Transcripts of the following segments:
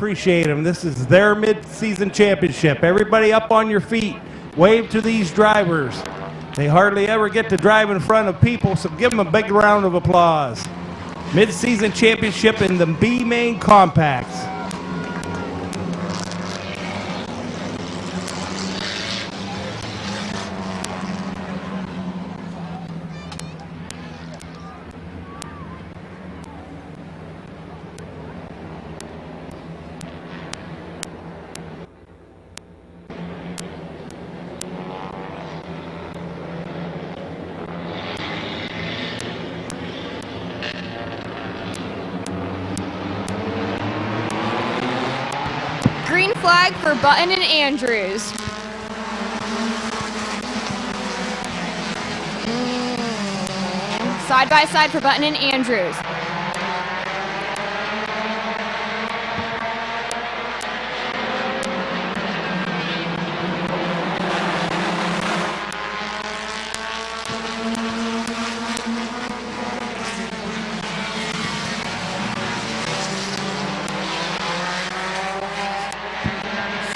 appreciate them. This is their mid-season championship. Everybody up on your feet. Wave to these drivers. They hardly ever get to drive in front of people, so give them a big round of applause. Mid-season championship in the B main compacts. Green flag for Button and Andrews. Side by side for Button and Andrews.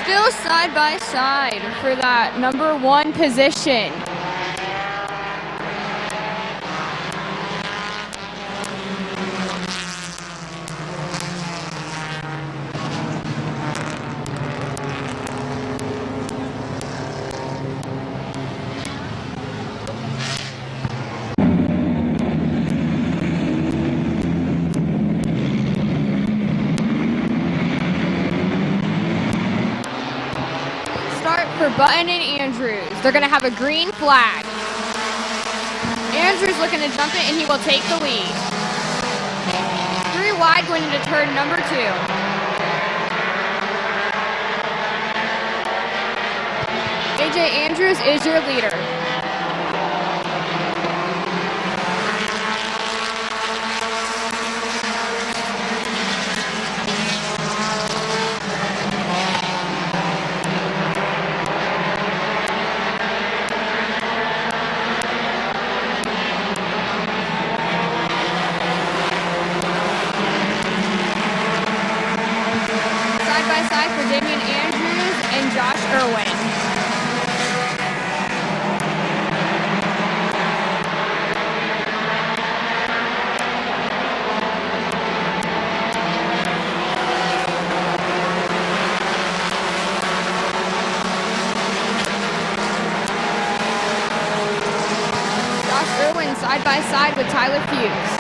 Still side by side for that #1 position. For Button and Andrews. They're going to have a green flag. Andrews looking to jump it, and he will take the lead. 3 wide going into turn number 2. AJ Andrews is your leader. Josh Irwin. Josh Irwin side by side with Tyler Hughes.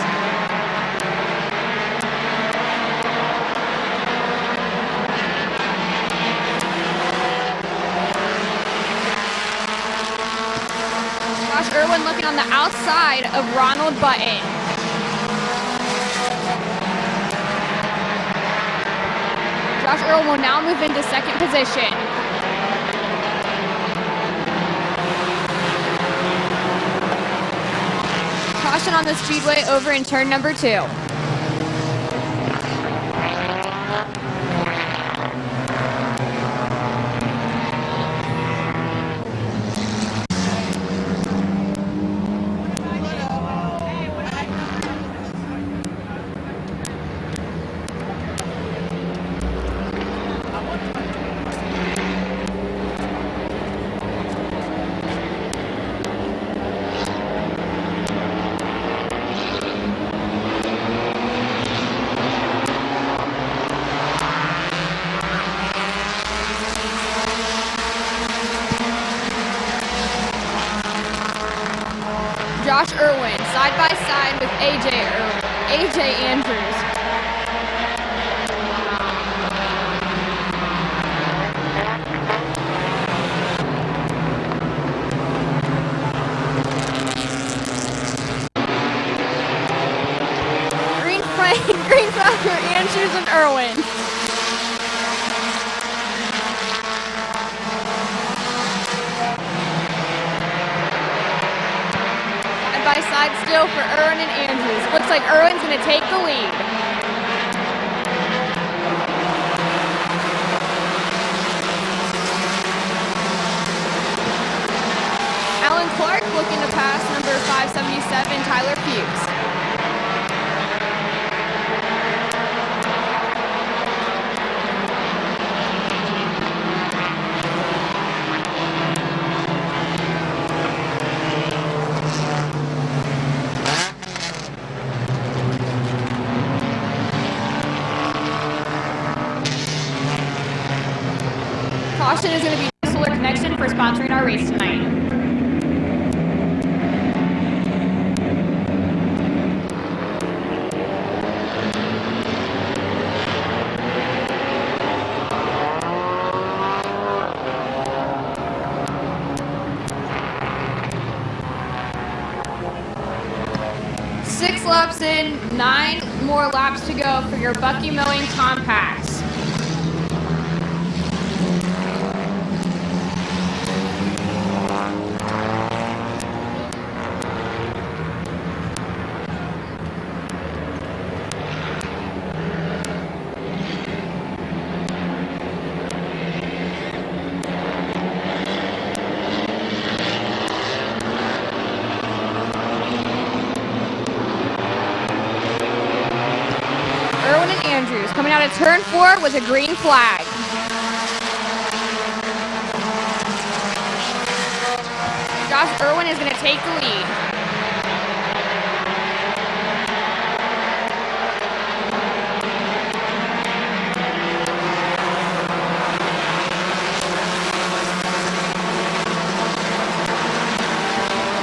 Irwin looking on the outside of Ronald Button. Josh Irwin will now move into second position. Caution on the speedway over in turn number 2. Josh Irwin side by side with AJ Andrews. Green flag for Andrews and Irwin. By side still for Irwin and Andrews. Looks like Irwin's going to take the lead. Alan Clark looking to pass number 577, Tyler Hughes. Caution is going to be Solar Connection for sponsoring our race tonight. Six laps in, 9 more laps to go for your Bucky Mowing Compacts. Andrews coming out of turn 4 with a green flag. Josh Irwin is going to take the lead.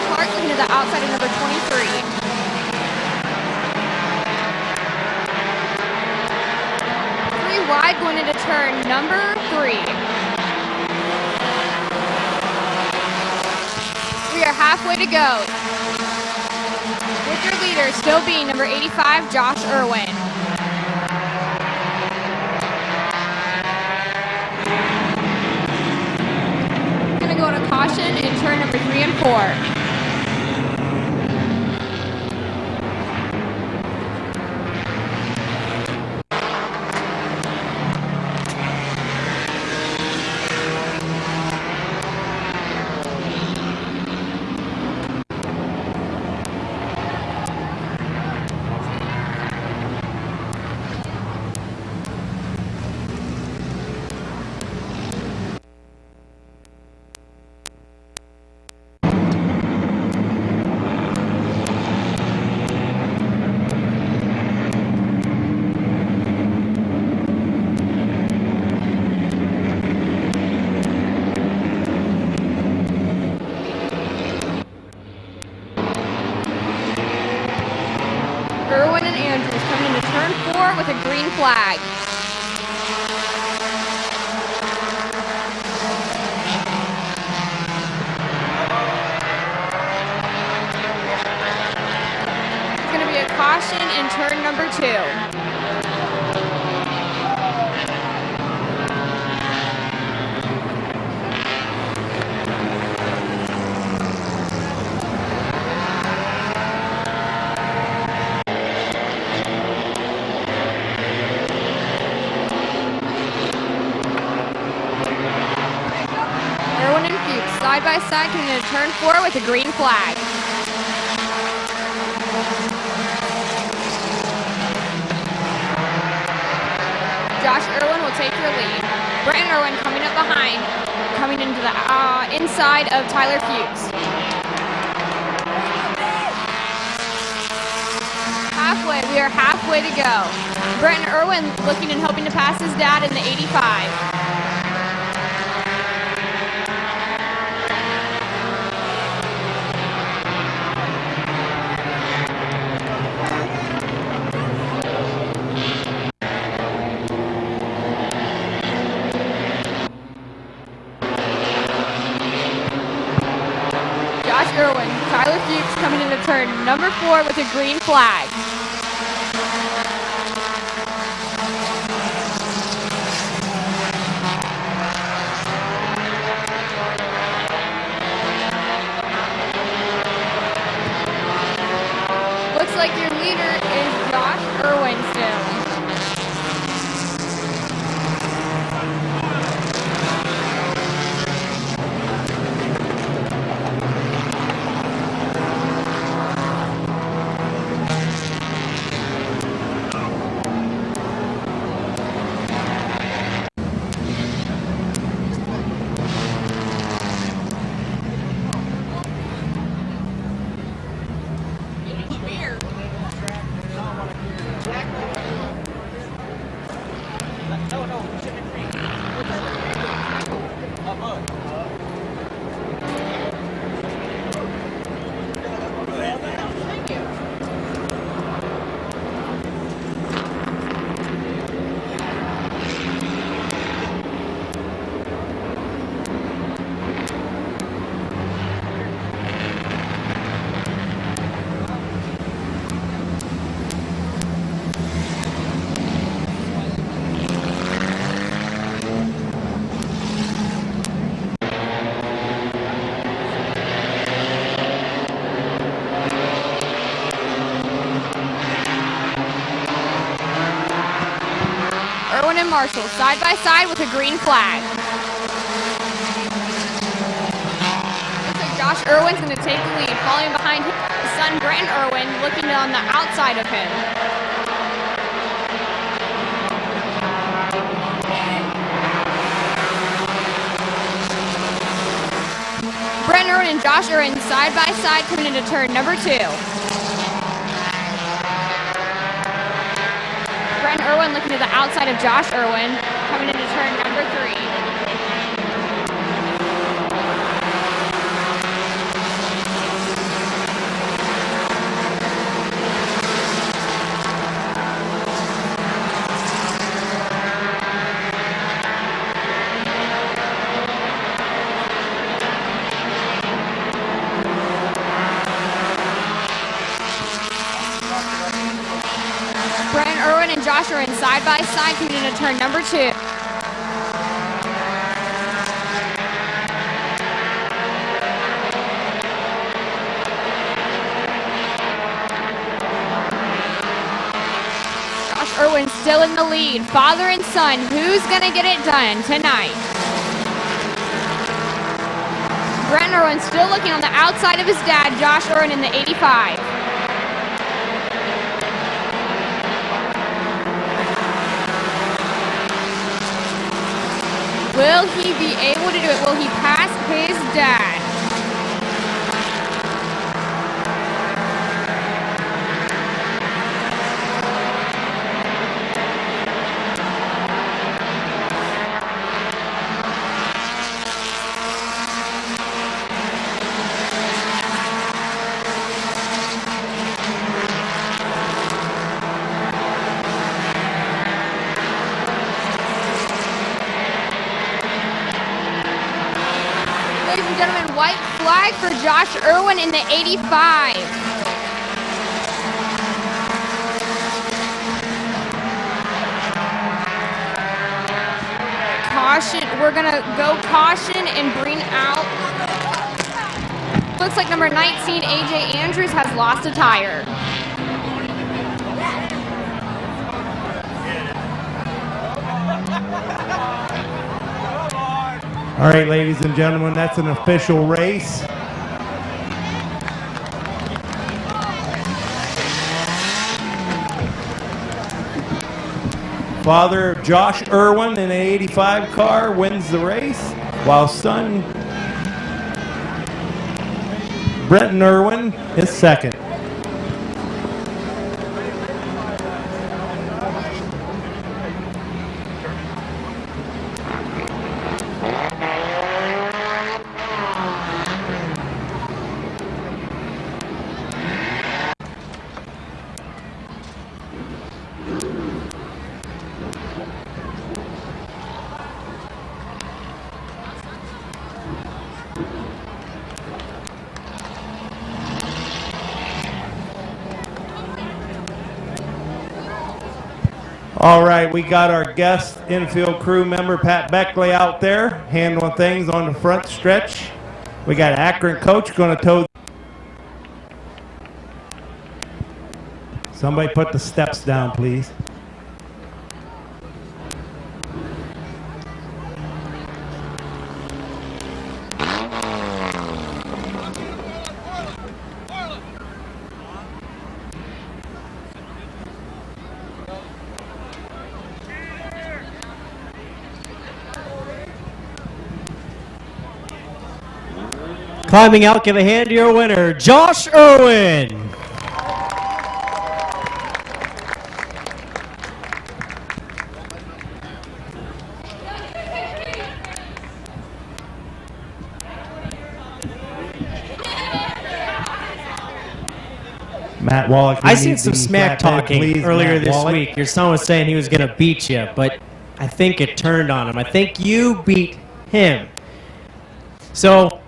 Clark looking to the outside of number 23. Wide going into turn number 3. We are halfway to go. With your leader still being number 85, Josh Irwin. Going to go to caution in turn number 3 and 4. Irwin and Andrews coming into turn 4 with a green flag. It's going to be a caution in turn number 2. Side by side coming into turn 4 with a green flag. Josh Irwin will take your lead. Brenton Irwin coming up behind, coming into the inside of Tyler Fuchs. We are halfway to go. Brenton Irwin looking and hoping to pass his dad in the 85. Irwin, Tyler Fuchs coming into turn number 4 with a green flag. Looks like your leader is Josh Irwin still. Marshall side by side with a green flag. Looks like Josh Irwin's going to take the lead, following behind his son Brenton Irwin, looking on the outside of him. Brenton Irwin and Josh Irwin side by side coming into turn number 2. Brenton Irwin looking to the outside of Josh Irwin, coming into turn number 3. Brenton Irwin and Josh Irwin side by side coming into turn number 2. Josh Irwin still in the lead. Father and son, who's gonna get it done tonight? Brenton Irwin still looking on the outside of his dad, Josh Irwin, in the 85. Will he be able to do it? Will he pass his dad? Ladies and gentlemen, white flag for Josh Irwin in the 85. Caution, we're gonna go caution and bring out. Looks like number 19, AJ Andrews, has lost a tire. All right, ladies and gentlemen, that's an official race. Father Josh Irwin in an 85 car wins the race, while son Brenton Irwin is second. All right, we got our guest infield crew member, Pat Beckley, out there handling things on the front stretch. We got Akron coach going to tow. Somebody put the steps down, please. Climbing out, give a hand to your winner, Josh Irwin. Matt Wallach. I seen some smack talking earlier this week. Your son was saying he was going to beat you, but I think it turned on him. I think you beat him. So,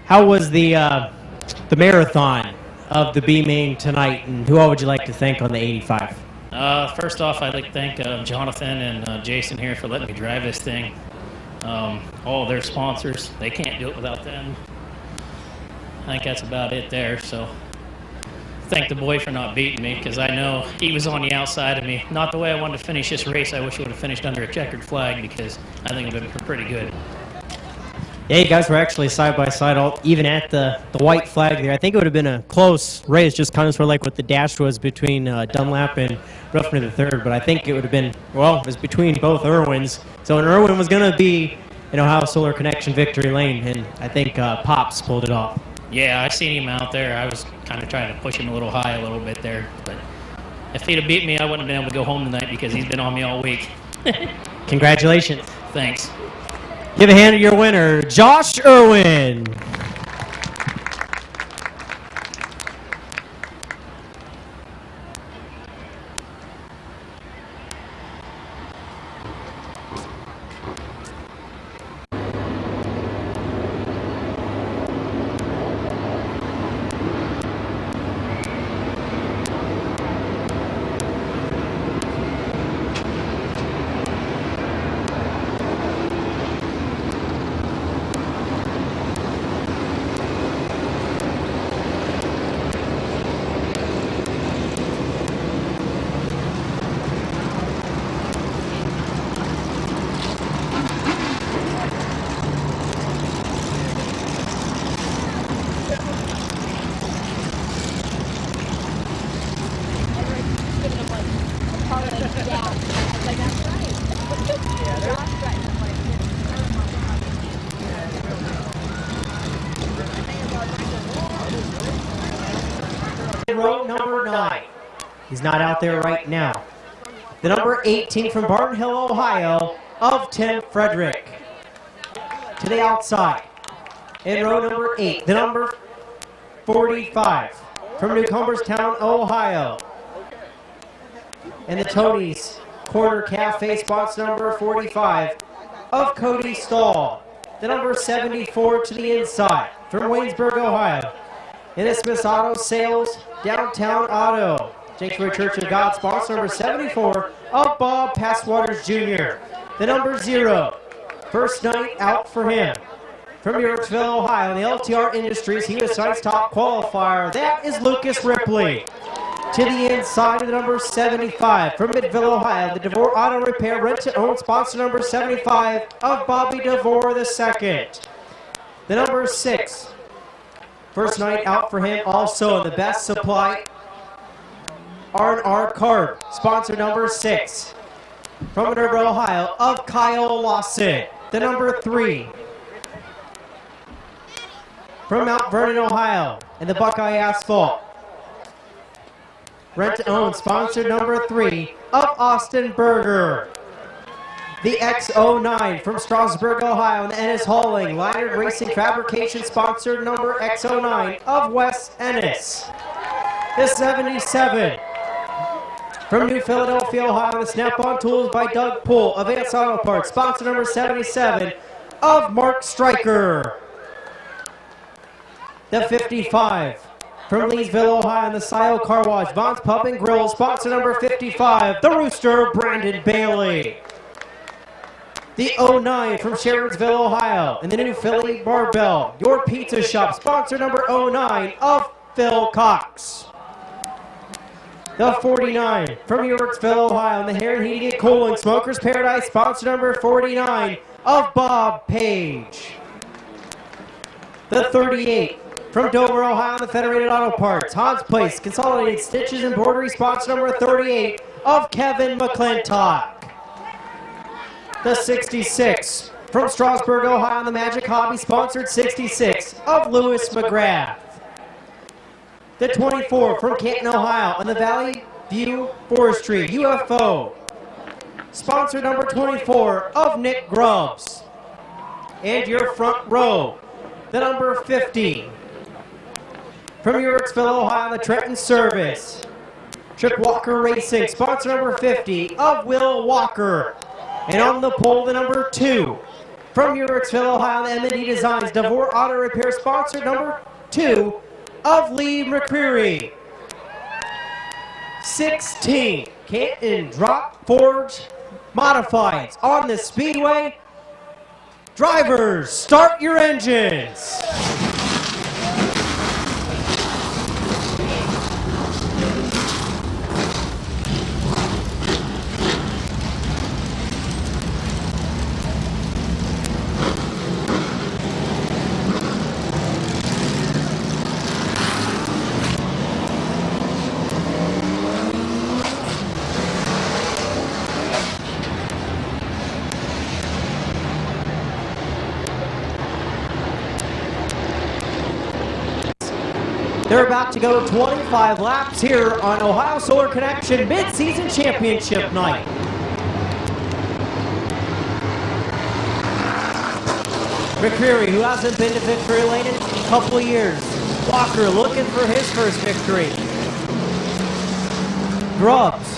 how was the marathon of the B main tonight, and who all would you like to thank on the 85? First off, I'd like to thank Jonathan and Jason here for letting me drive this thing. All their sponsors, they can't do it without them. I think that's about it there. So thank the boy for not beating me, because I know he was on the outside of me. Not the way I wanted to finish this race. I wish I would have finished under a checkered flag, because I think it would have been pretty good. Yeah, you guys were actually side by side, even at the white flag there. I think it would have been a close race, just kind of sort of like what the dash was between Dunlap and Ruffner III. But I think it would have been, well, it was between both Irwins. So an Irwin was going to be in Ohio Solar Connection victory lane, and I think Pops pulled it off. Yeah, I seen him out there. I was kind of trying to push him a little high a little bit there. But if he'd have beat me, I wouldn't have been able to go home tonight because he's been on me all week. Congratulations. Thanks. Give a hand to your winner, Josh Irwin. Row number 9. He's not out there right now. The number 18 from Barton Hill, Ohio, of Tim Frederick. To the outside. In row number 8, the number 45 from New Cumberstown, Ohio. And the Tony's Corner Cafe, spots number 45 of Cody Stahl. The number 74 to the inside from Waynesburg, Ohio. In the Smith's Auto Sales, Downtown Auto. January Church of God, sponsor number 74 of Bob Passwaters Jr. The number 0, first night out for him. From Yorksville, Ohio, in the LTR Industries, he was tonight's top qualifier. That is Lucas Ripley. To the inside of the number 75 from Midvale, Ohio, the DeVore Auto Repair rent-to-own, sponsor number 75 of Bobby DeVore II. The number 6, first night out for him also, the Best Supply R&R Card, sponsor number 6 from Minerva, Ohio, of Kyle Lawson. The number 3 from Mount Vernon, Ohio, and the Buckeye Asphalt. Rent-to-own, sponsor number 3 of Austin Berger. The X09 from Strasburg, Ohio, and the Ennis Hauling Liner Racing Fabrication, sponsor number X09 of Wes Ennis. The 77 from New Philadelphia, Ohio, the Snap-on Tools by Doug Poole of Advanced Auto Parts, sponsor number 77 of Mark Stryker. The 55 from Leesville, Ohio, and the Sile Car Wash, Vaughn's Pub and Grill, sponsor number 55, the Rooster, Brandon Bailey. The 09 from Sherrinsville, Ohio, and the New Philly Barbell, Your Pizza Shop, sponsor number 09 of Phil Cox. The 49 from Yorksville, Ohio, and the Hair and Heating and Cooling, Smokers Paradise, sponsor number 49 of Bob Page. The 38 from Dover, Ohio, the Federated Auto Parts, Hans Place, Consolidated Stitches and Embroidery, sponsor number 38 of Kevin McClintock. The 66 from Strasburg, Ohio, the Magic Hobby, sponsored 66 of Lewis McGrath. The 24 from Canton, Ohio, and the Valley View Forestry, UFO, sponsor number 24 of Nick Grubbs. And your front row, the number 50 from Yorksville, Ohio, the Trenton Service, Trick Walker Racing, sponsor number 50 of Will Walker. And on the pole, the number 2 from Yorksville, Ohio, the M&D Designs, DeVore Auto Repair, sponsor number 2 of Lee McCreary. 16 Canton Drop Forge Modifieds on the Speedway. Drivers, start your engines. They're about to go 25 laps here on Ohio Solar Connection Mid-Season Championship Night. McCreary, who hasn't been to victory lane in a couple of years. Walker looking for his first victory. Grubbs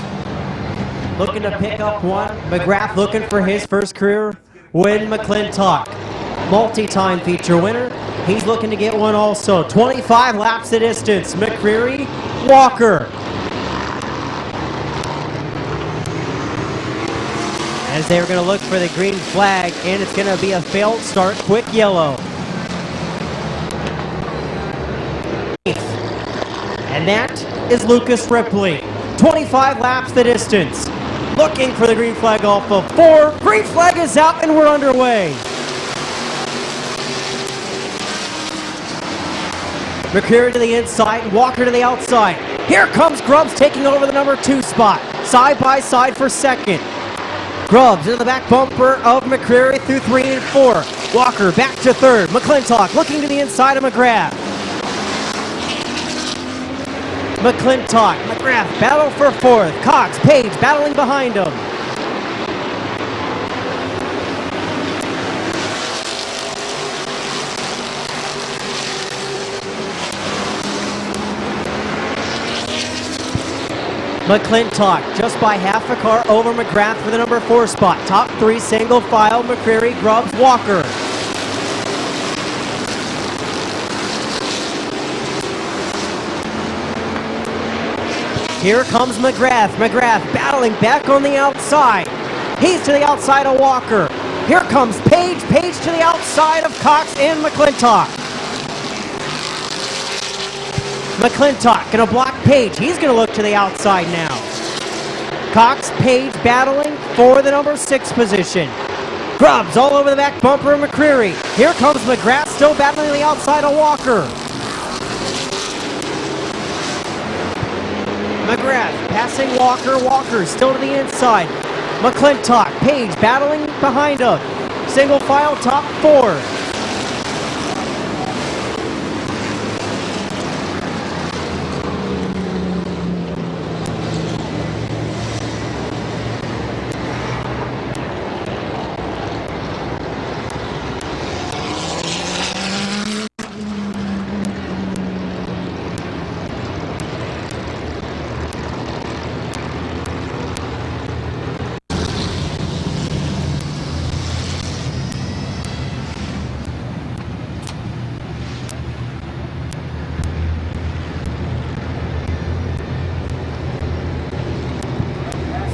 looking to pick up one. McGrath looking for his first career win. McClintock, multi-time feature winner. He's looking to get one also. 25 laps the distance. McCreary, Walker. As they're going to look for the green flag, and it's going to be a failed start, quick yellow. And that is Lucas Ripley. 25 laps the distance. Looking for the green flag off of 4. Green flag is out and we're underway. McCreary to the inside, Walker to the outside. Here comes Grubbs taking over the number 2 spot. Side by side for second. Grubbs into the back bumper of McCreary through 3 and 4. Walker back to third. McClintock looking to the inside of McGrath. McClintock, McGrath battle for 4th. Cox, Page battling behind him. McClintock just by half a car over McGrath for the number 4 spot. Top 3 single file, McCreary, Grubbs, Walker. Here comes McGrath. McGrath battling back on the outside. He's to the outside of Walker. Here comes Page. Page to the outside of Cox and McClintock. McClintock gonna block Page. He's gonna look to the outside now. Cox, Page battling for the number 6 position. Grubbs all over the back bumper of McCreary. Here comes McGrath still battling the outside of Walker. McGrath passing Walker. Walker still to the inside. McClintock, Page battling behind him. Single file top 4.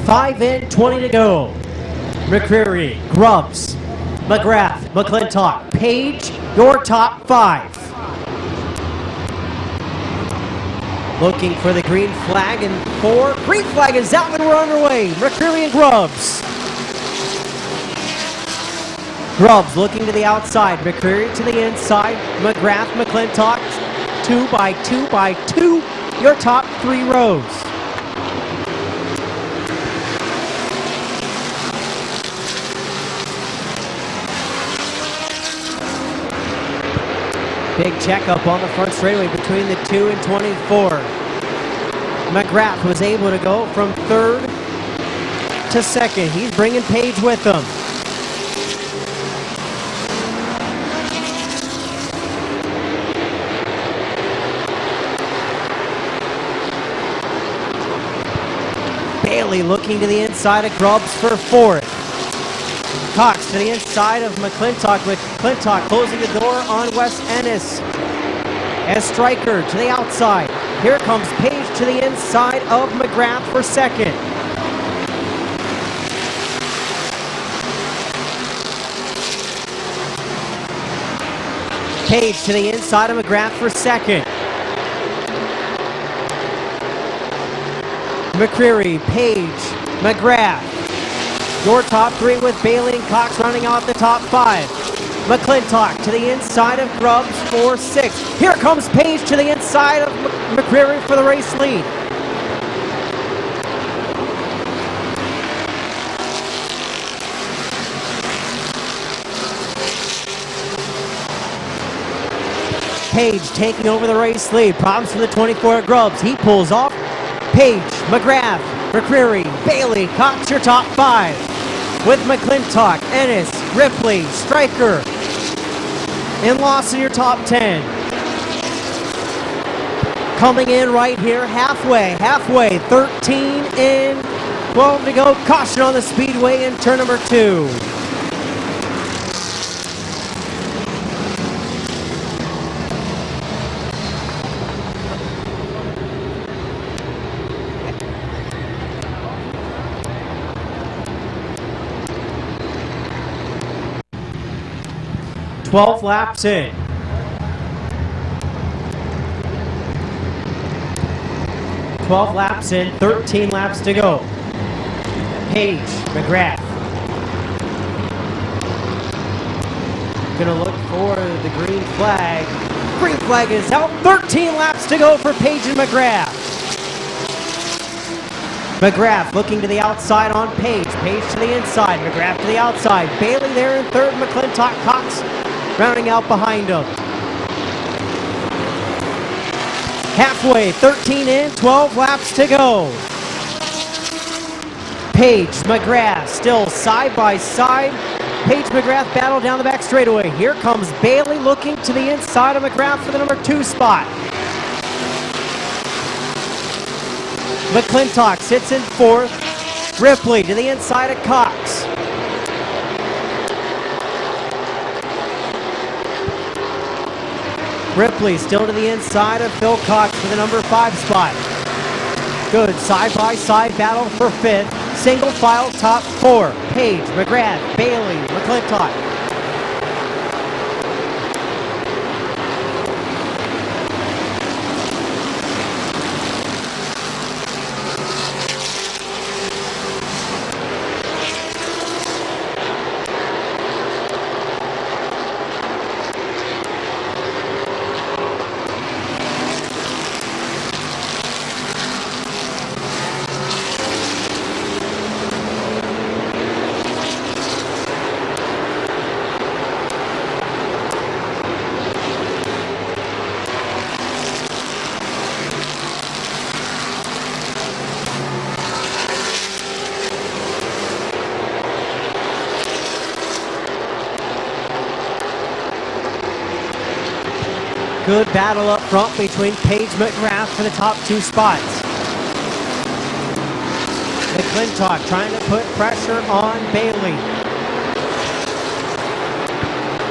Five in, 20 to go. McCreary, Grubbs, McGrath, McClintock, Page, your top 5. Looking for the green flag and 4. Green flag is out and we're underway. McCreary and Grubbs. Grubbs looking to the outside. McCreary to the inside. McGrath, McClintock, 2 by 2 by 2. Your top 3 rows. Big checkup on the front straightaway between the 2 and 24. McGrath was able to go from 3rd to 2nd. He's bringing Page with him. Bailey looking to the inside of Grubbs for 4th. Cox to the inside of McClintock, with McClintock closing the door on Wes Ennis. As Stryker to the outside. Here comes Page to the inside of McGrath for 2nd. Page to the inside of McGrath for 2nd. McCreary, Page, McGrath. Your top 3 with Bailey and Cox rounding out the top 5. McClintock to the inside of Grubbs for 6. Here comes Page to the inside of McCreary for the race lead. Page taking over the race lead. Problems for the 24 at Grubbs. He pulls off. Page, McGrath, McCreary, Bailey, Cox, your top 5. With McClintock, Ennis, Ripley, Stryker, and Lawson, your top 10. Coming in right here, halfway, 13 in, 12 to go. Caution on the speedway in turn number 2. Twelve laps in. Laps in, 13 laps to go. Page, McGrath. Gonna look for the green flag. Green flag is out. 13 laps to go for Page and McGrath. McGrath looking to the outside on Page. Page to the inside. McGrath to the outside. Bailey there in third. McClintock, Cox rounding out behind him. Halfway, 13 in, 12 laps to go. Page, McGrath, still side by side. Page, McGrath battle down the back straightaway. Here comes Bailey looking to the inside of McGrath for the number 2 spot. McClintock sits in 4th. Ripley to the inside of Cox. Ripley still to the inside of Phil Cox for the number 5 spot. Good side-by-side battle for 5th. Single file top 4. Page, McGrath, Bailey, McClintock. Good battle up front between Page and McGrath for the top 2 spots. McClintock trying to put pressure on Bailey.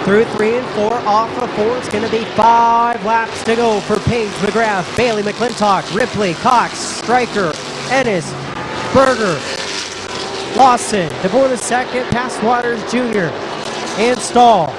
Through 3 and 4, off of 4, it's going to be 5 laps to go for Page, McGrath, Bailey, McClintock, Ripley, Cox, Stryker, Ennis, Berger, Lawson, DeVore the second, past Waters Jr., and Stahl.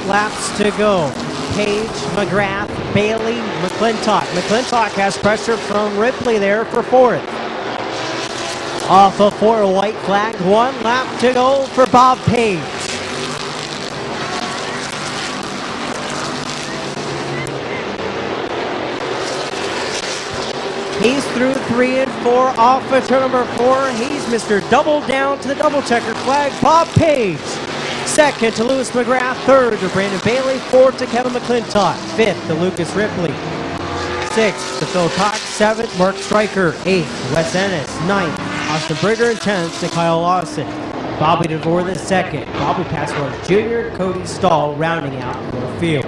Laps to go. Page, McGrath, Bailey, McClintock. McClintock has pressure from Ripley there for 4th. Off of 4, a white flag. 1 lap to go for Bob Page. He's through 3 and 4 off of turn number 4. He's Mr. Double Down to the double checker flag. Bob Page. 2nd to Lewis McGrath, 3rd to Brandon Bailey, 4th to Kevin McClintock, 5th to Lucas Ripley, 6th to Phil Cox, 7th Mark Stryker, 8th Wes Ennis, 9th Austin Brigger, and 10th to Kyle Lawson. Bobby DeVore the 2nd, Bobby Passwords Jr., Cody Stahl rounding out the field.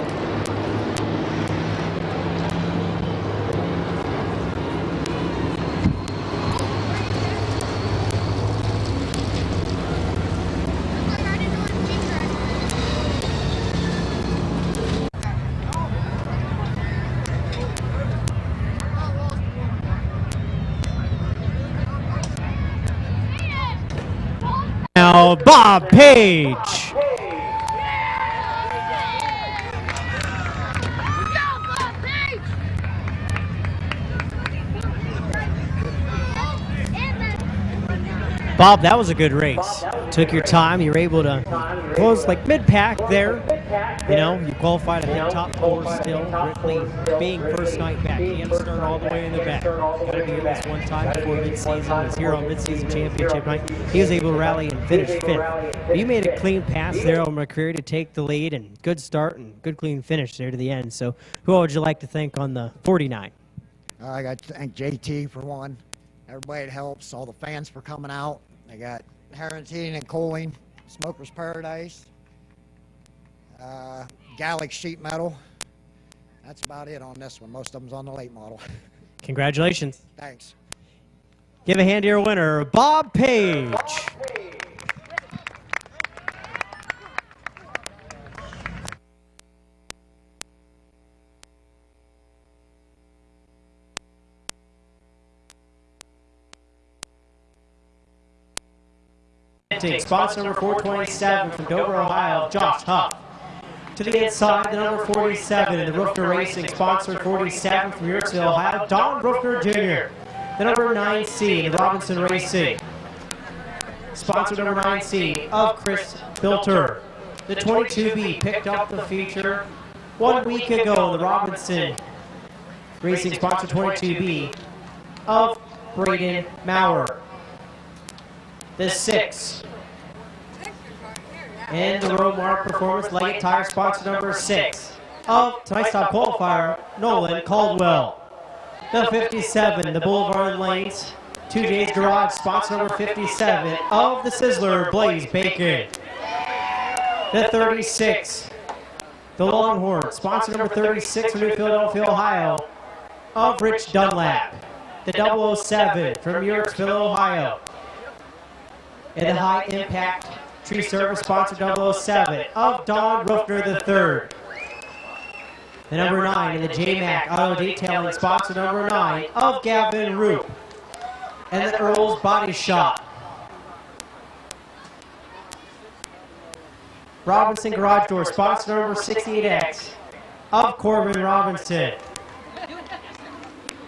Now Bob Page. Bob, that was a good race. Took your time. You were able to close like mid-pack there. You know, you qualified a hit top four still. Ripley being first night back. He had to start all the way in the back. Got to be here this one time before mid-season. He was here on mid-season championship night. He was able to rally and finish fifth. But you made a clean pass there on McCreary to take the lead, and good start and good clean finish there to the end. So who would you like to thank on the 49? I got to thank JT for one. Everybody that helps, all the fans for coming out. I got Harrington and Coling, Smokers Paradise, Gallic Sheet Metal. That's about it on this one. Most of them's on the late model. Congratulations. Thanks. Give a hand to your winner, Bob Page. Sponsor number 427 from Dover, Ohio, Josh Huff. To the inside, the number 47 in the Roofner Racing, sponsor 47 from Yorksville, Ohio, Don Roofner Jr. The number 9C in the Robinson Racing, sponsor number 9C of Chris Filter. The 22B picked up the feature 1 week ago in the Robinson Racing, sponsor 22B of Braden Maurer. The 6 and the Road Mark Performance Leggett Tire, sponsor number 6 of tonight's top qualifier, Nolan Caldwell. The 57, the Boulevard Lanes, 2J's Garage, sponsor number 57 of the Sizzler, Blaze Bacon. The 36, the Longhorn, sponsor number 36 from New Philadelphia, Ohio, of Rich Dunlap. The 007 from Yorksville, Ohio. And the High Impact Tree Service, sponsor 007 of Don Roofner III. The number 9 in the J-Mac Auto Detailing, sponsor number 9 of Gavin Roop. And the Earl's Body Shop. Robinson Garage Door, sponsor number 68X of Corbin Robinson.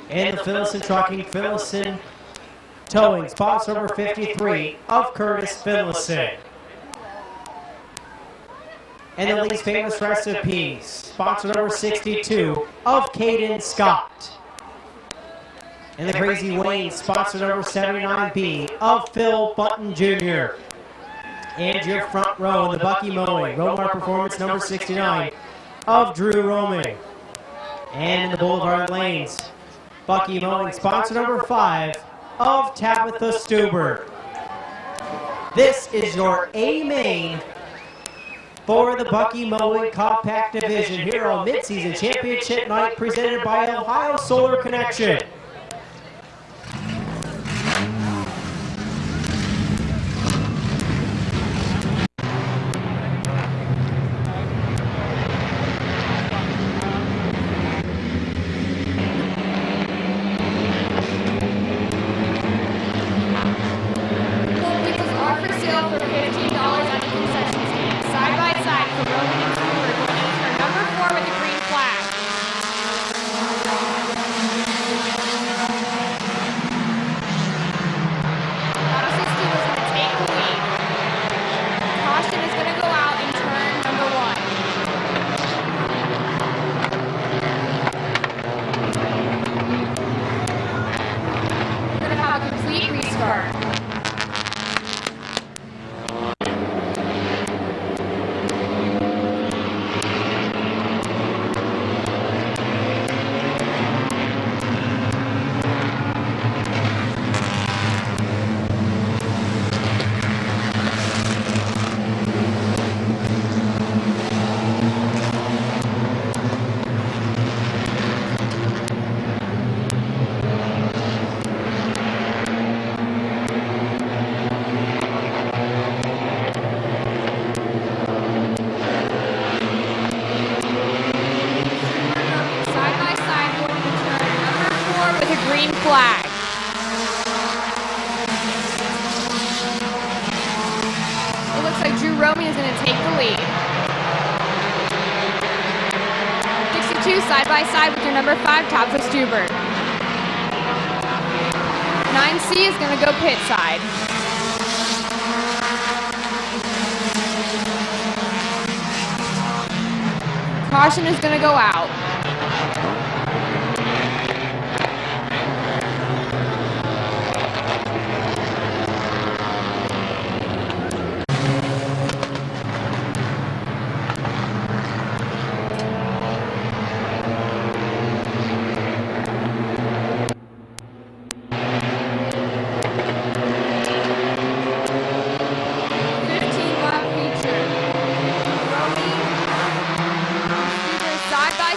And the Finlayson Trucking, Finlayson Towing, sponsor number 53 of Curtis Finlayson. And the Lee's Famous Recipes, sponsor number 62 of Caden Scott. And the Crazy Wayne, sponsor number 79B of Phil Button Jr. And your front row in the Bucky Mowing, Romar Performance number 69 of Drew Roman. And in the Boulevard Lanes, Bucky Mowing, sponsor number 5 of Tabitha Stuber. This is your A main for the Bucky Mowing Compact Division here on Mid-Season Championship Night, presented by Ohio Solar Connection. side by side with your number 5, Tabitha Stuber. 9C is going to go pit side. Caution is going to go out.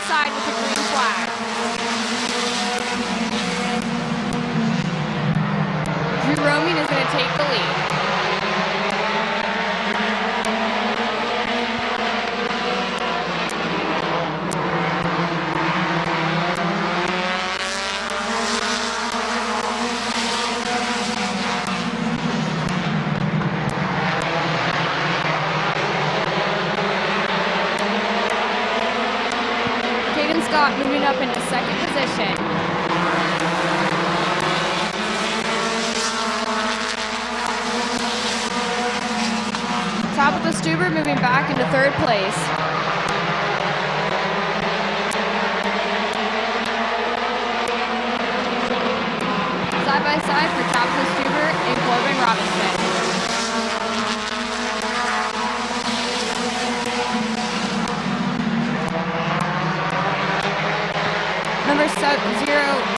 Side with the green flag. Drew Roman is going to take the lead. Scott moving up into second position. Tabitha Stuber moving back into third place. Side by side for Tabitha Stuber and Corbin Robinson.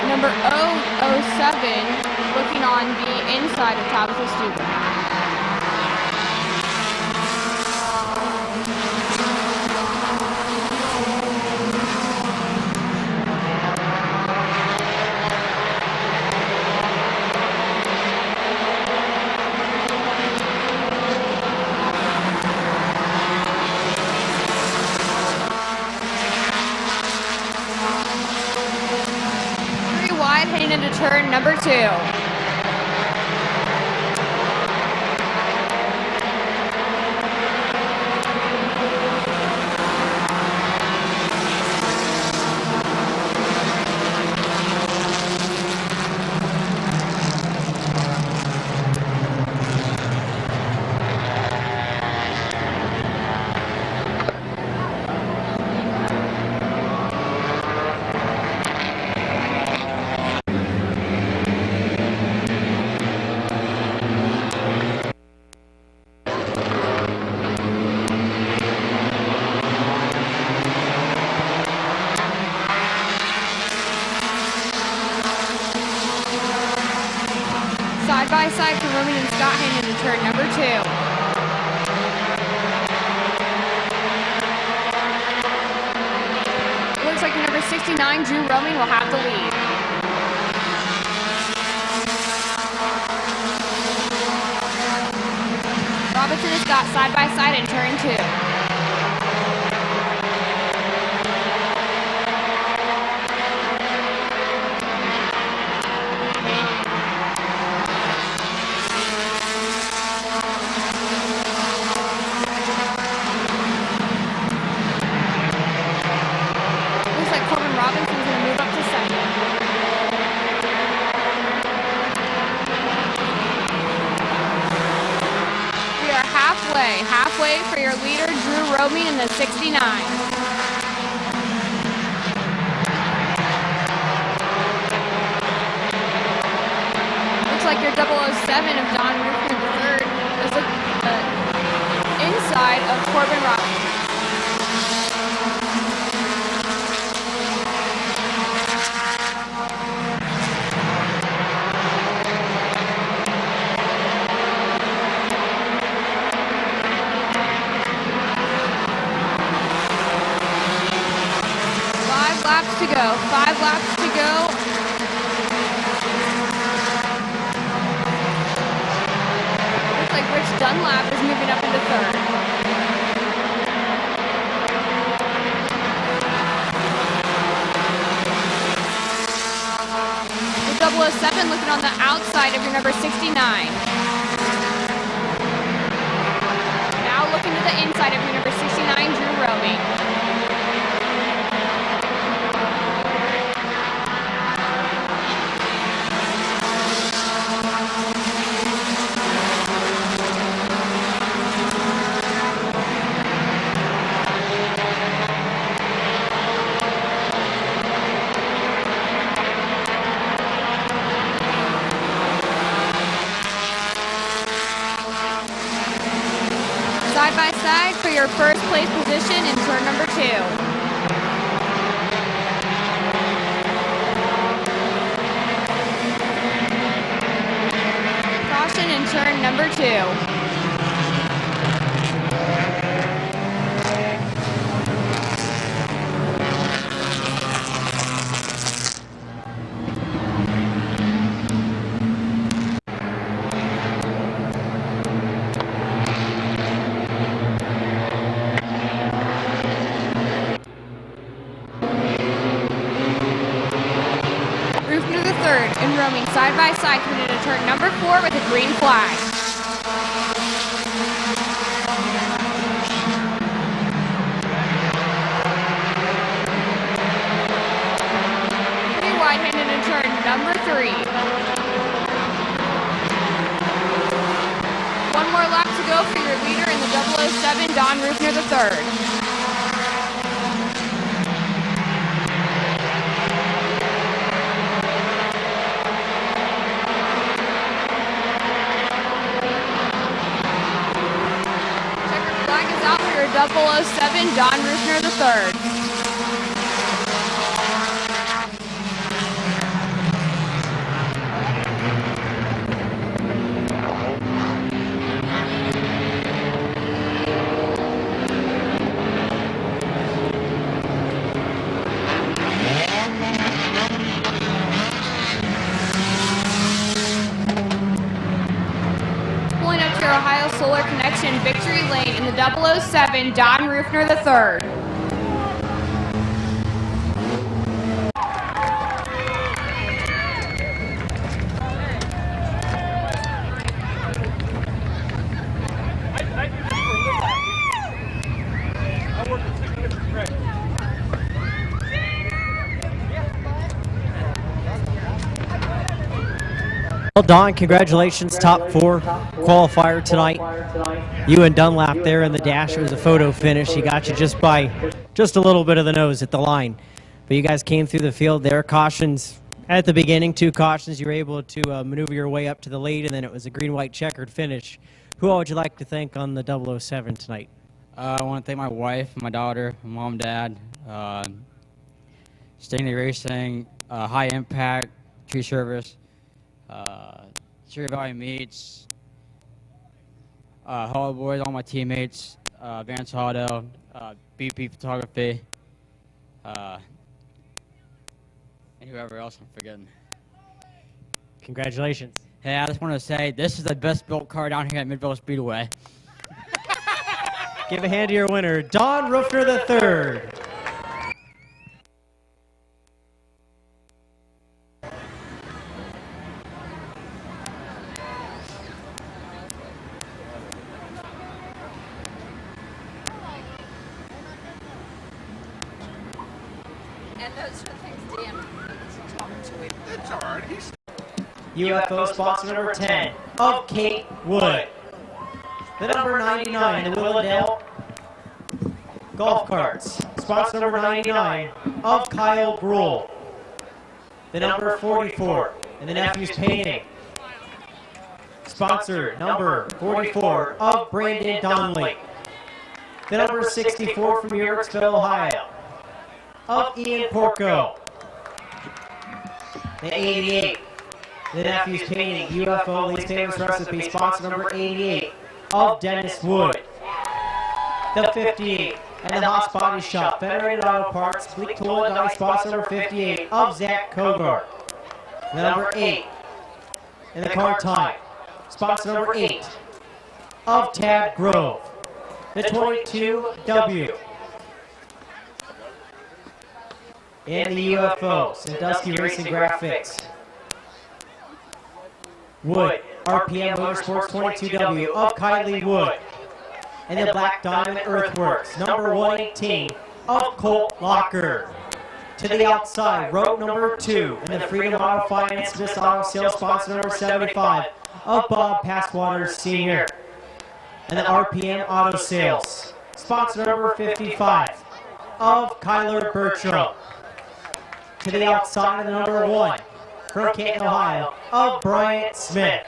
Number 007 looking on the inside of Tabitha Stuber. Heading into turn number 2. Side by side for Roman and Scott heading into turn number 2. It looks like number 69, Drew Roman, will have the lead. Robinson and Scott side by side in turn 2. Halfway for your leader, Drew Roman in the 69. Looks like your 007 of Don Ruffin III is inside of Corbin Robinson. To go. 5 laps to go. Looks like Rich Dunlap is moving up into third. The 007 looking on the outside of your number 69. Now looking to the inside of your number 69, Drew Roman. your first place position in turn number 2. Caution in turn number 2. And roaming side by side coming into turn number 4 with a green flag. Pretty wide-handed in turn number 3. One more lap to go for your leader in the 007, Don Rufner III. Your 007, Don Rufner III. Pulling up to your Ohio Solar Connection victory lane in the 007, Don Rufner III. Well, Don, congratulations, top 4 qualifier tonight. You and Dunlap there in the dash. It was a photo finish. He got you just a little bit of the nose at the line. But you guys came through the field there. Cautions at the beginning, 2 cautions. You were able to maneuver your way up to the lead, and then it was a green-white checkered finish. Who all would you like to thank on the 007 tonight? I want to thank my wife, my daughter, my mom, dad, Stanley Racing, High Impact, Tree Service, Cherry Valley Meats, Hollow Boys, all my teammates, Vance Auto, BP Photography, and whoever else I'm forgetting. Congratulations. Hey, I just want to say this is the best built car down here at Midvale Speedway. Give a hand to your winner, Don Rufner III. UFO sponsor number 10 of Kate Wood. The number 99 in the Willowdale Golf Carts. Sponsor number 99 of Kyle Brule. The number 44 in the Nephews Painting. Sponsor number 44 of Brandon Donnelly. The number 64 from Yorksville, Ohio of Ian Porco. The 88. The Nephews Painting, UFO Least Famous Recipe, sponsor number 88 of Dennis Wood. The 58, and the Haas Body Shop, Federated Auto Parts, Fleet Tool and Die, sponsor number 58 of Zach Kogar. The number 8, and the Car Time, sponsor number 8 of Tad Grove. The 22W. And the UFO, Sandusky Racing Graphics. Wood, RPM Motorsports 22W of Kylie Wood. And the Black Diamond Earthworks, number 118 of Colt Locker. To the outside, row number 2 in the Freedom Auto Finance Smith Auto Sales, sponsor number 75 of Bob Passwater Sr. And the RPM Auto Sales, sponsor number 55 of Kyler Bertram. To the outside of the number 1 from Canton, Ohio, of Bryant Smith.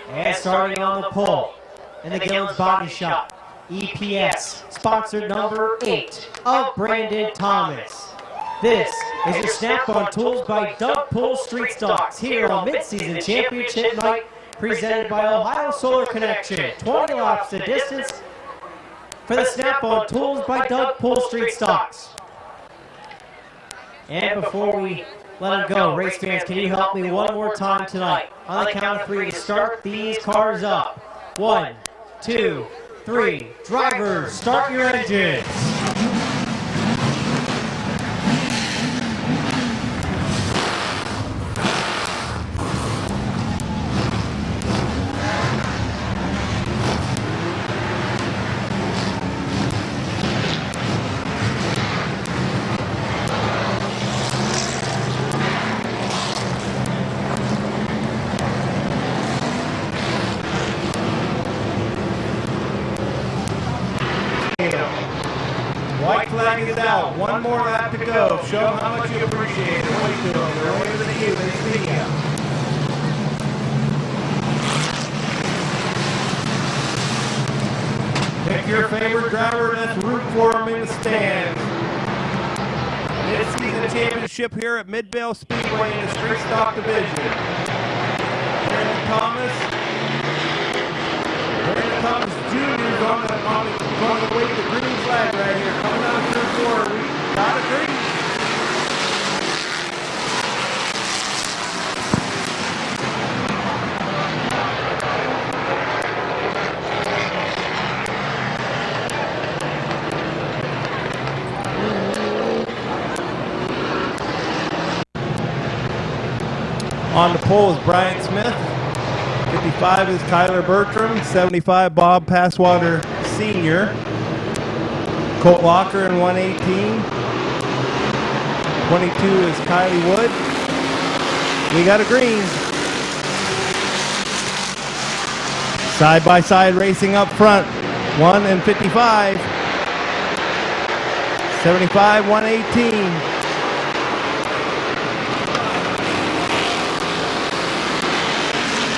And starting on the pole in the Gillens Body Shop, EPS, sponsor number 8 of Brandon Thomas. This is your Snap-on Tools by Doug Pool Street Stocks here on Mid-Season Championship Night, presented by Ohio Solar Connection. 20 laps to distance for the Snap-on Tools by Doug Pool Street Stocks. And before we let him go, race fans, can you help me one more time tonight? On the count of 3 to start these cars up. 1, 2, 3. Drivers, start your engines. White flag is out. One more lap to go. Show them how much you appreciate it. Wait to them. They're waving at you. They see you. Pick your favorite driver. Let's root for them in the stands. Mid-season championship here at Midvale Speedway in the Street Stock Division. Brandon Thomas Jr. is on the way to the green flag right here. Coming out of turn 4. We got a green. On the pole is Brian Smith. 55 is Kyler Bertram. 75 Bob Passwater Sr. Colt Locker in 118. 22 is Kylie Wood. We got a green. Side by side racing up front. 1 and 55. 75, 118.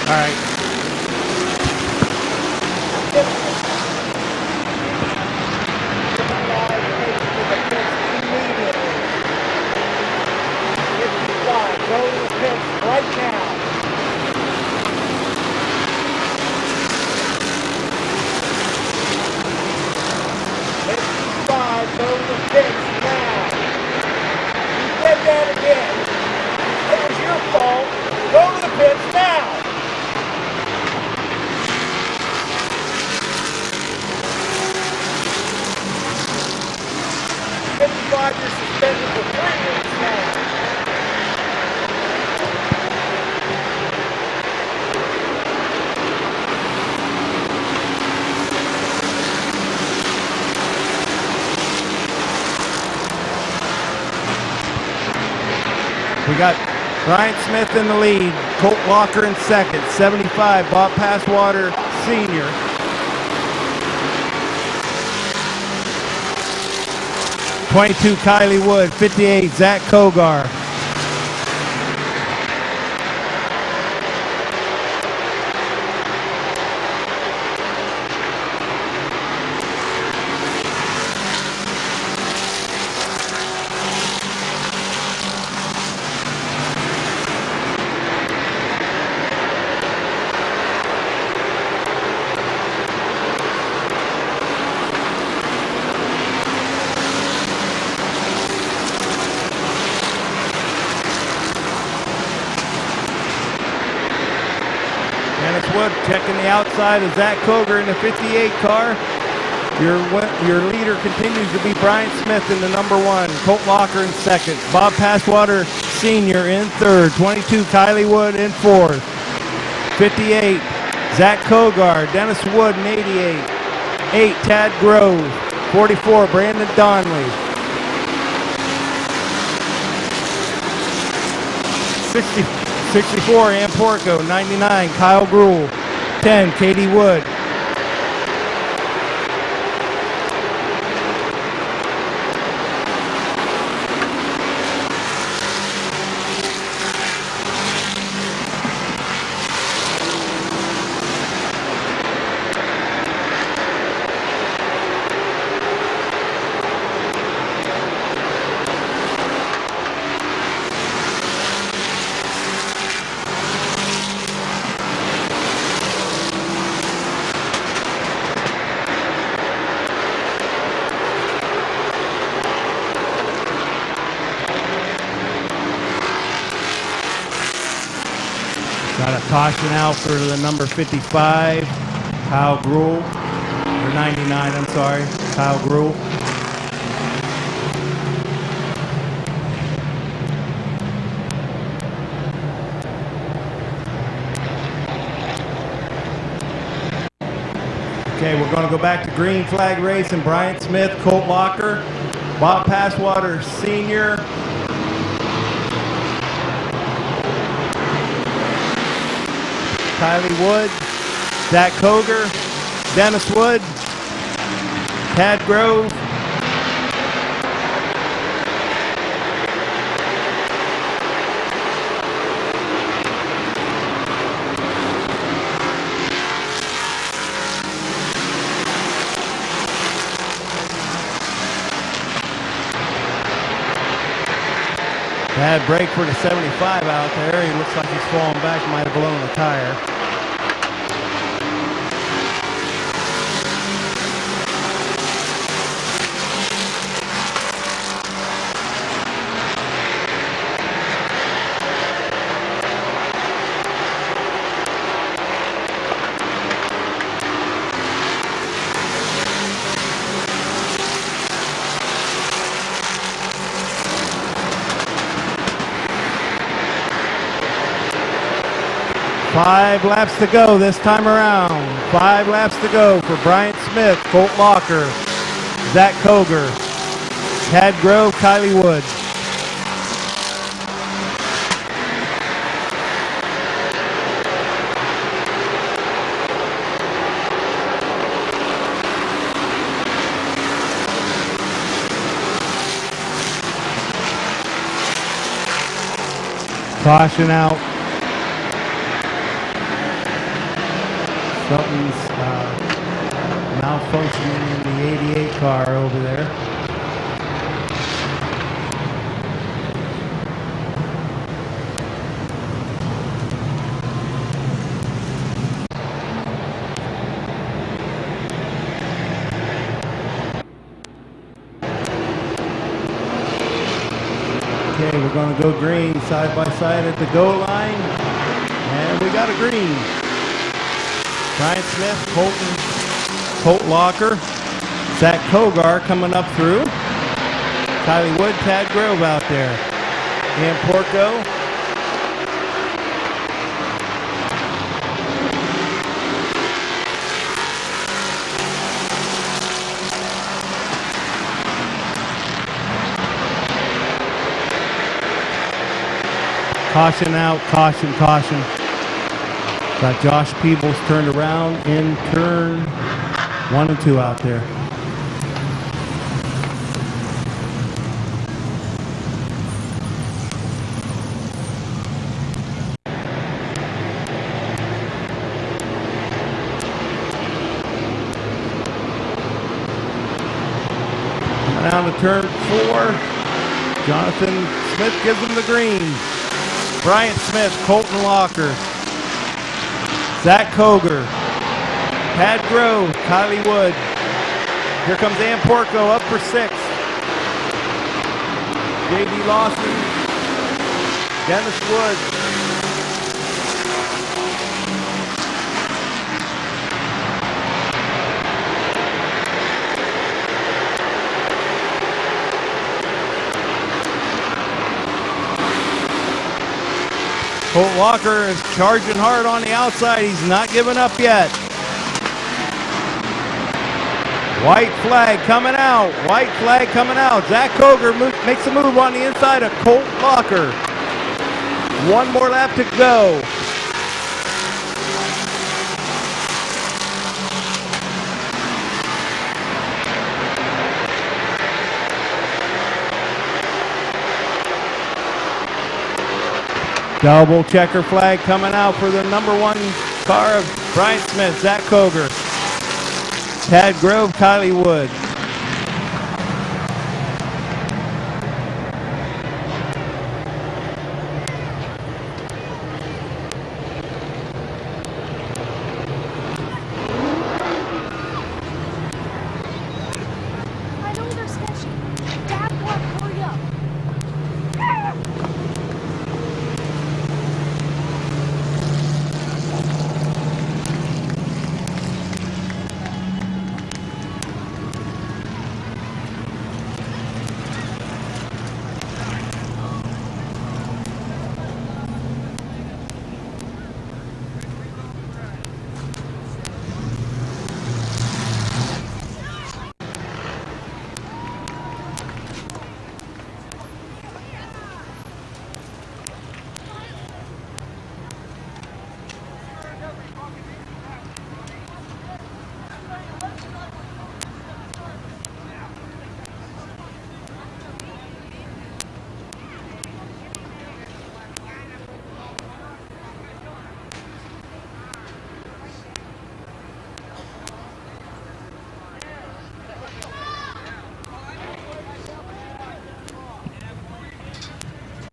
All right. Go to the pits right now. Go to the pits now. You said that again. It was your fault. Go to the pits now. 55, you're suspended for 3 weeks now. We got Brian Smith in the lead, Colt Walker in second, 75 Bob Passwater Sr. '22 Kylie Wood, 58 Zach Kogar. Wood checking the outside of Zach Koger in the 58 car. Your leader continues to be Brian Smith in the number 1, Colt Locker in second, Bob Passwater Sr. in third, 22 Kylie Wood in fourth, 58 Zach Kogar, Dennis Wood in 88, 8 Tad Grove, 44 Brandon Donley, 64 Ann Porco, 99 Kyle Gruhl, 10 Katie Wood. Got a caution out for the number 55, Kyle Gruhl, or 99, I'm sorry, Kyle Gruhl. Okay, we're going to go back to green flag race and Bryant Smith, Colt Locker, Bob Passwater Sr., Kylie Wood, Zach Koger, Dennis Wood, Tad Grove, bad break for the 75 out there. He looks like he's falling back, might have blown a tire. Five laps to go this time around. 5 laps to go for Bryant Smith, Colt Locker, Zach Koger, Tad Grove, Kylie Wood. Caution out. Something's malfunctioning in the 88 car over there. Okay, we're going to go green side by side at the goal line. And we got a green. Bryant Smith, Colt Locker, Zach Kogar coming up through. Kylie Wood, Tad Grove out there. And Porco. Caution out, caution, caution. Got Josh Peebles turned around in turn 1 and 2 out there. Coming down to turn 4. Jonathan Smith gives him the green. Bryant Smith, Colton Locker. Zach Koger, Tad Grove, Kylie Wood. Here comes Ann Porco up for 6th. J.D. Lawson, Dennis Wood. Colt Walker is charging hard on the outside. He's not giving up yet. White flag coming out. White flag coming out. Zach Koger makes a move on the inside of Colt Walker. 1 more lap to go. Double checker flag coming out for the number 1 car of Bryant Smith, Zach Koger. Tad Grove, Kylie Wood. I know they're sketchy. Dad, what? Hurry up.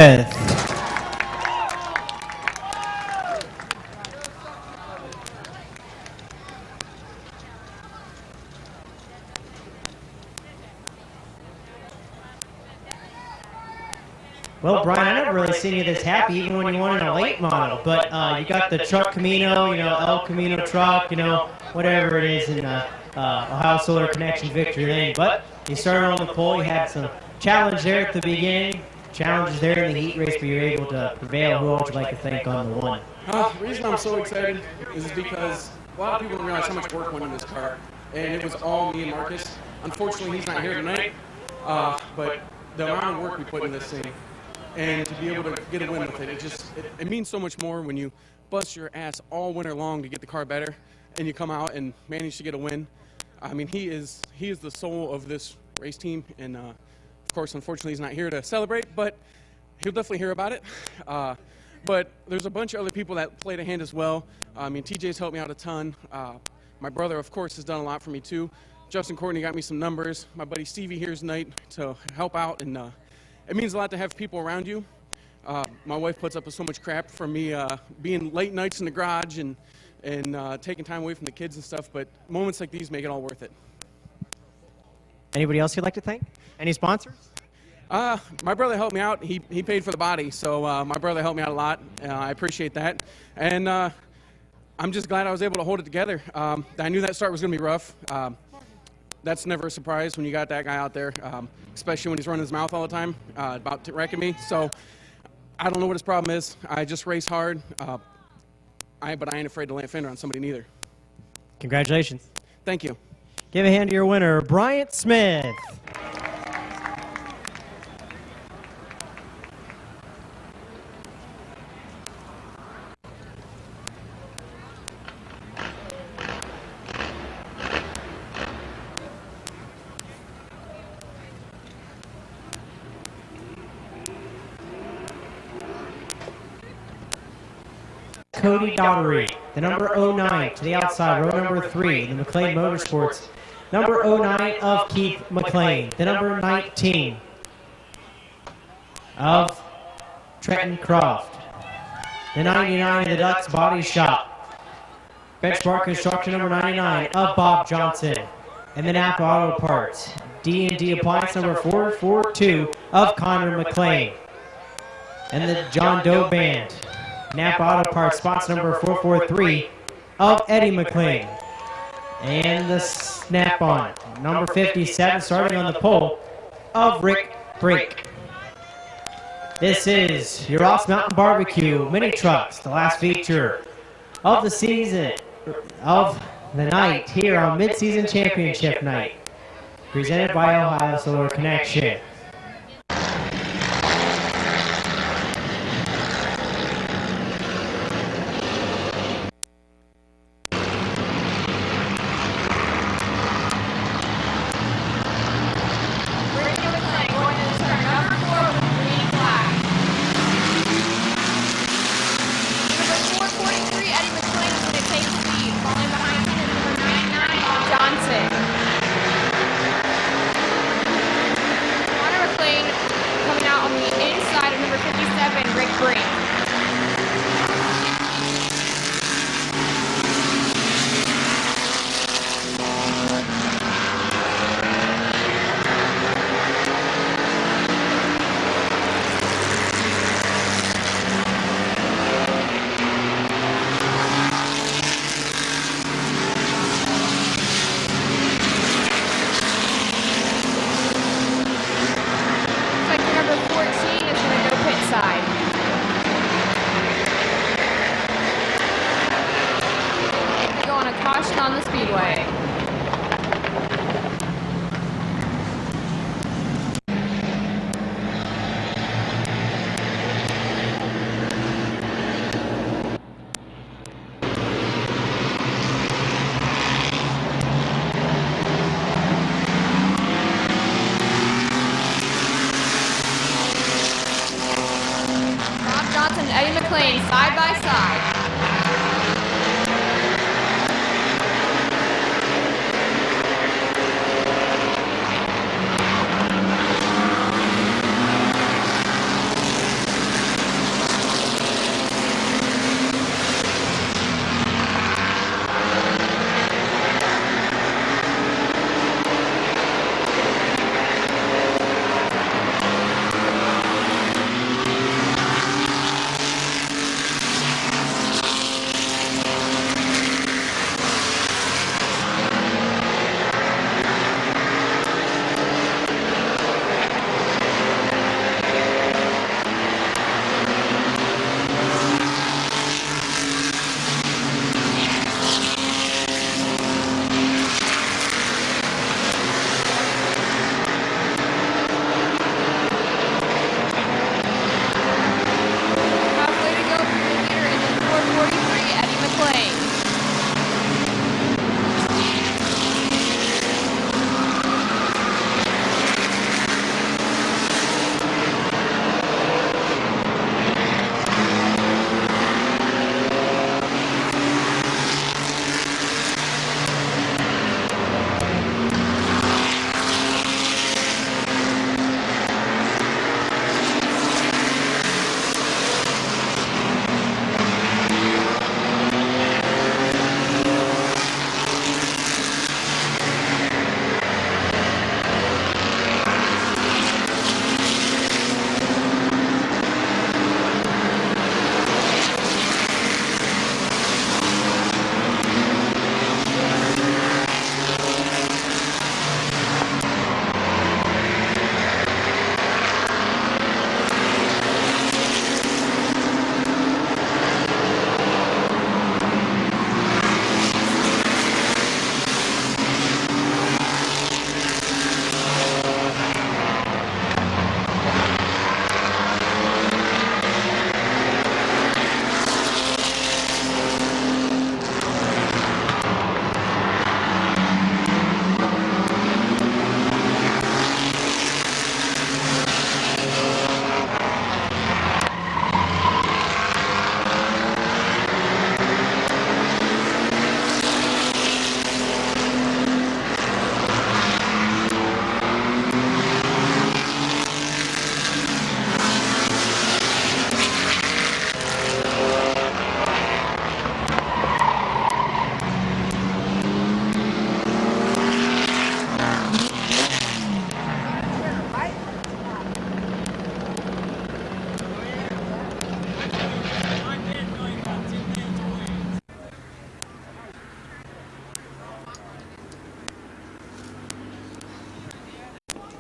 Well, Brian, I never really seen you this happy, even when you won in a late model. But you got the truck Camino, El Camino truck, whatever it is, in Ohio Solar Connection victory lane. But you started on the pole. You had some challenge there at the beginning, challenges there in the heat race, but you were able to prevail. Who would you like to thank on the one? The reason I'm so excited is because a lot of people don't realize how much work went in this car, and it was all me and Marcus. Unfortunately, he's not here tonight, but the amount of work we put in this thing, and to be able to get a win with it, it means so much more when you bust your ass all winter long to get the car better, and you come out and manage to get a win. I mean, he is the soul of this race team, and of course, unfortunately, he's not here to celebrate, but he'll definitely hear about it. But there's a bunch of other people that played a hand as well. I mean, TJ's helped me out a ton. My brother, of course, has done a lot for me too. Justin Courtney got me some numbers. My buddy Stevie here's tonight to help out, and it means a lot to have people around you. My wife puts up with so much crap for me being late nights in the garage and taking time away from the kids and stuff, but moments like these make it all worth it. Anybody else you'd like to thank? Any sponsors? My brother helped me out. He paid for the body, so my brother helped me out a lot. I appreciate that. And I'm just glad I was able to hold it together. I knew that start was going to be rough. That's never a surprise when you got that guy out there, especially when he's running his mouth all the time about wrecking me. So I don't know what his problem is. I just race hard, but I ain't afraid to land fender on somebody neither. Congratulations. Thank you. Give a hand to your winner, Bryant Smith. Cody Daughtery, the number 09 to the outside, row number 3, the McLean Motorsports. Number 09 of Keith McLean, the number 19 of Trenton Croft, the 99 of the Ducks Body Shop, Benchmark Construction number 99 of Bob Johnson, and the Napa Auto Parts, D&D Appliance number 442 of Connor McLean, and the John Doe Band, Napa Auto Parts, spots number 443 of Eddie McLean. And the Snap-On, number 57, starting on the pole, of Rick Brake. This is your Ross Mountain Barbecue Mini Trucks, the last feature of the season, of the night here on Mid-Season Championship Night, presented by Ohio Solar Connection. On the speedway. Bob Johnson and Eddie McLean side by side.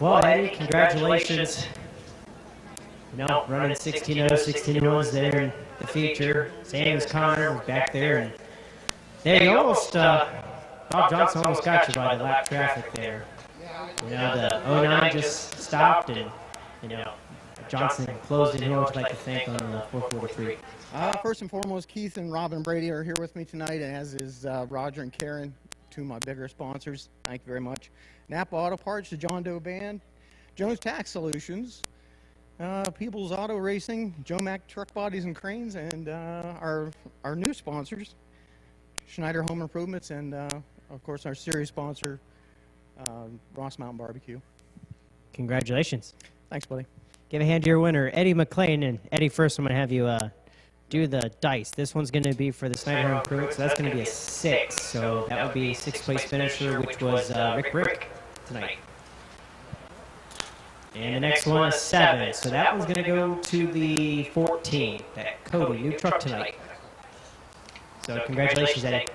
Well, Eddie, congratulations. You know, running 16-0, 16-1s there in the feature. Samuels Connor was back there. And there you almost, Bob Johnson almost got you by the lap traffic there. You know, the 09 just stopped and, you know, Johnson closed in. Who would you like to thank on the 443? First and foremost, Keith and Robin Brady are here with me tonight, as is Roger and Karen, two of my bigger sponsors. Thank you very much. Napa Auto Parts, the John Doe Band, Jones Tax Solutions, People's Auto Racing, Joe Mack Truck Bodies and Cranes, and our new sponsors, Schneider Home Improvements, and of course our series sponsor, Ross Mountain Barbecue. Congratulations. Thanks, buddy. Give a hand to your winner, Eddie McLean. And Eddie, first I'm going to have you do the dice. This one's going to be for the Snyder Home Improvement, so that's going to be a 6. So that would be 6th place finisher, which was Rick tonight. And the next one is 7. So that one's going to go to the 14. That Cody, new truck tonight. So congratulations, Eddie.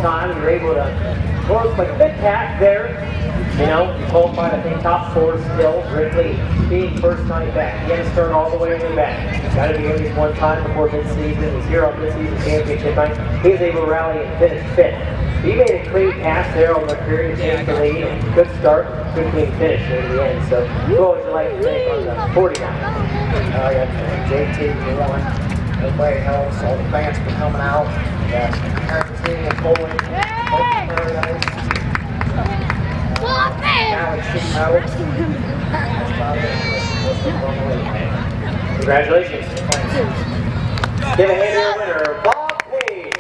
time. You were able to close like a big pack there. You know, you qualified, I think, top 4 still. Ripley being first night back. He had to start all the way in the back. Got to be at least one time before mid-season. He's here on mid-season championship night. He was able to rally and finish 5th. He made a clean pass there on the career to change the lead. Good start, good clean finish near the end. So, who would you like to take on the 49? Yeah, JT for one. Everybody helps, all the fans for coming out. Yeah, Harrington and Bowling. Paradise. Alex Sheet Metal. Congratulations. Give a hand to your winner, Bob Page.